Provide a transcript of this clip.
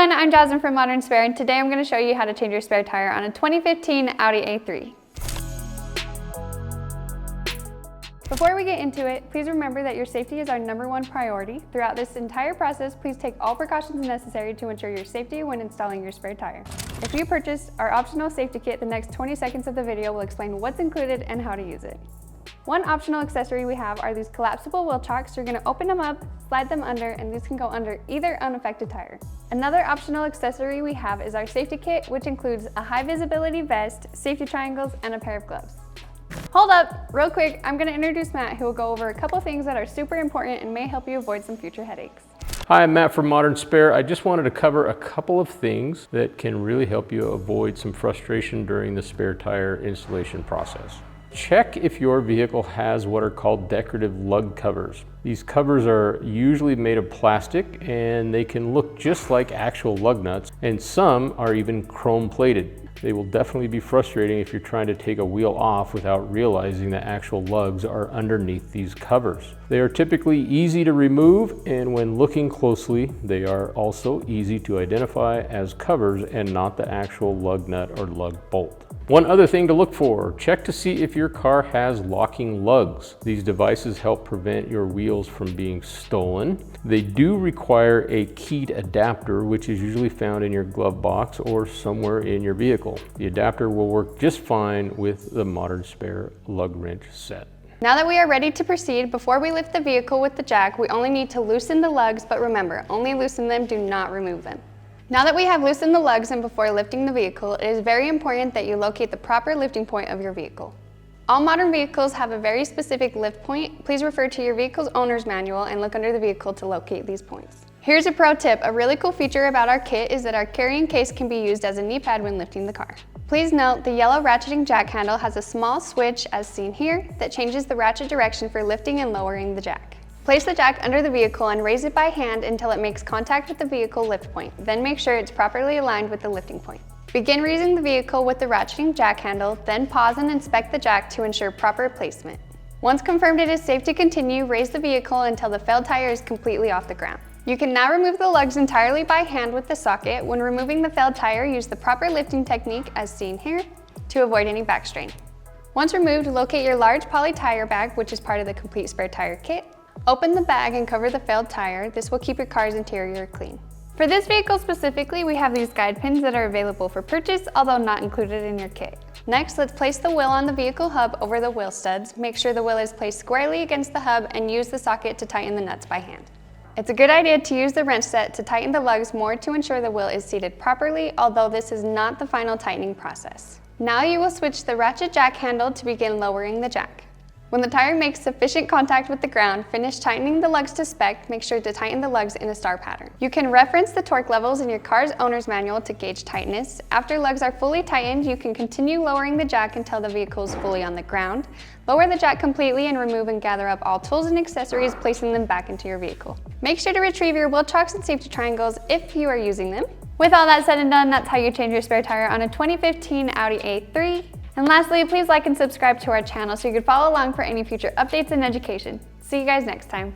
everyone, I'm Jasmine from Modern Spare, and today I'm going to show you how to change your spare tire on a 2015 Audi A3. Before we get into it, please remember that your safety is our #1 priority. Throughout this entire process, please take all precautions necessary to ensure your safety when installing your spare tire. If you purchased our optional safety kit, the next 20 seconds of the video will explain what's included and how to use it. One optional accessory we have are these collapsible wheel chocks. You're going to open them up, slide them under, and these can go under either unaffected tire. Another optional accessory we have is our safety kit, which includes a high visibility vest, safety triangles, and a pair of gloves. Hold up, real quick, I'm going to introduce Matt, who will go over a couple things that are super important and may help you avoid some future headaches. Hi, I'm Matt from Modern Spare. I just wanted to cover a couple of things that can really help you avoid some frustration during the spare tire installation process. Check if your vehicle has what are called decorative lug covers. These covers are usually made of plastic and they can look just like actual lug nuts, and some are even chrome plated. They will definitely be frustrating if you're trying to take a wheel off without realizing that actual lugs are underneath these covers. They are typically easy to remove, and when looking closely, they are also easy to identify as covers and not the actual lug nut or lug bolt. One other thing to look for, check to see if your car has locking lugs. These devices help prevent your wheels from being stolen. They do require a keyed adapter, which is usually found in your glove box or somewhere in your vehicle. The adapter will work just fine with the Modern Spare lug wrench set. Now that we are ready to proceed, before we lift the vehicle with the jack, we only need to loosen the lugs, but remember, only loosen them, do not remove them. Now that we have loosened the lugs and before lifting the vehicle, it is very important that you locate the proper lifting point of your vehicle. All modern vehicles have a very specific lift point. Please refer to your vehicle's owner's manual and look under the vehicle to locate these points. Here's a pro tip. A really cool feature about our kit is that our carrying case can be used as a knee pad when lifting the car. Please note the yellow ratcheting jack handle has a small switch, as seen here, that changes the ratchet direction for lifting and lowering the jack. Place the jack under the vehicle and raise it by hand until it makes contact with the vehicle lift point. Then make sure it's properly aligned with the lifting point. Begin raising the vehicle with the ratcheting jack handle, then pause and inspect the jack to ensure proper placement. Once confirmed it is safe to continue, raise the vehicle until the failed tire is completely off the ground. You can now remove the lugs entirely by hand with the socket. When removing the failed tire, use the proper lifting technique as seen here to avoid any back strain. Once removed, locate your large poly tire bag, which is part of the complete spare tire kit. Open the bag and cover the failed tire. This will keep your car's interior clean. For this vehicle specifically, we have these guide pins that are available for purchase, although not included in your kit. Next, let's place the wheel on the vehicle hub over the wheel studs. Make sure the wheel is placed squarely against the hub and use the socket to tighten the nuts by hand. It's a good idea to use the wrench set to tighten the lugs more to ensure the wheel is seated properly, although this is not the final tightening process. Now you will switch the ratchet jack handle to begin lowering the jack. When the tire makes sufficient contact with the ground, finish tightening the lugs to spec. Make sure to tighten the lugs in a star pattern. You can reference the torque levels in your car's owner's manual to gauge tightness. After lugs are fully tightened, you can continue lowering the jack until the vehicle is fully on the ground. Lower the jack completely and remove and gather up all tools and accessories, placing them back into your vehicle. Make sure to retrieve your wheel chocks and safety triangles if you are using them. With all that said and done, that's how you change your spare tire on a 2015 Audi A3. And lastly, please like and subscribe to our channel so you can follow along for any future updates and education. See you guys next time.